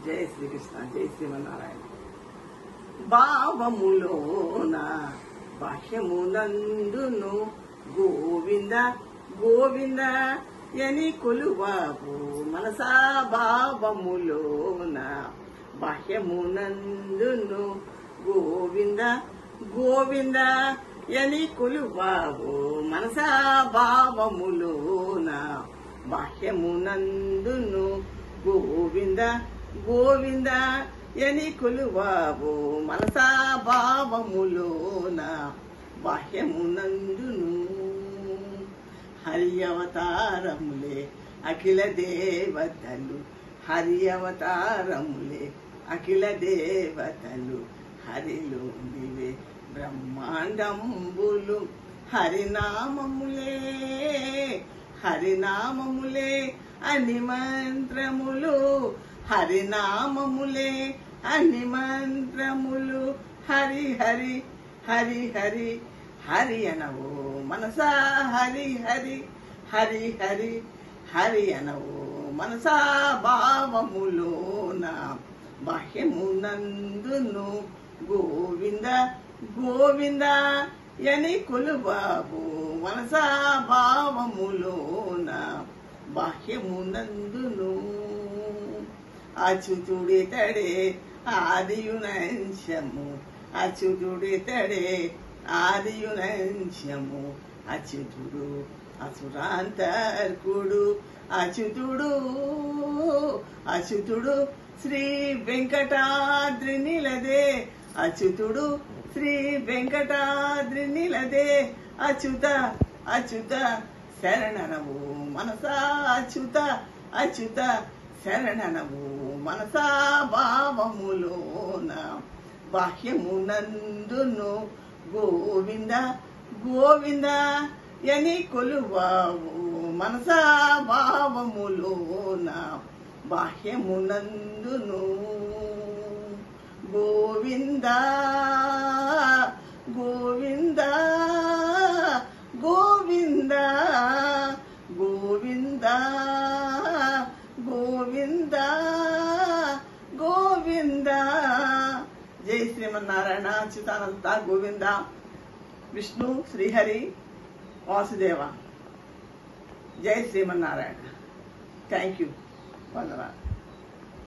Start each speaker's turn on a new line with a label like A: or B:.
A: జై శ్రీకృష్ణ, జై శ్రీమన్నారాయణ. భావములోన బాహ్యమునందును గోవింద గోవింద యని కొలువావు మనసా. భావములోన బాహ్యమునందును గోవింద గోవింద యని కొలువావు మనసా. భావములోన బాహ్యమునందును గోవింద గోవింద యని కొలువావు మనసా. భావములోన బాహ్యమునందును హరి అవతారములే అఖిల దేవతలు, హరి అవతారములే అఖిల దేవతలు, హరిలో నివే బ్రహ్మాండంబులు. హరినామములే హరినామములే అని మంత్రములు, హరినామములే అని మంత్రములు. హరి హరి హరి హరి హరి అనవో మనసా. హరి హరి హరి హరి హరి అనవో మనసా. భావములోన బాహ్యమునందును గోవింద గోవింద యని కొలువావు మనసా. భావములోన బాహ్యమునందును అచ్యుతుడితడే ఆదియునంశము, అచ్యుతుడితడే ఆదియునంశము. అచ్యుతుడు అసురాంతర్కుడు, అచ్యుతుడు అచ్యుతుడు శ్రీ వెంకటాద్రి నిలదే, అచ్యుతుడు శ్రీ వెంకటాద్రి నిలదే. అచ్యుత అచ్యుత శరణనవు మనసా. అచ్యుత అచ్యుత శరణనవు మనసా. భావములోన బాహ్యమునందును గోవింద గోవింద యని కొలువావు మనసా. భావములోన బాహ్యమునందును గోవింద గోవింద గోవింద గోవింద గోవింద గోవింద. జై శ్రీమన్నారాయణ. అచ్యుతానంద గోవింద. విష్ణు శ్రీహరి వాసుదేవ. జై శ్రీమన్నారాయణ. Thank you. వందనాలు.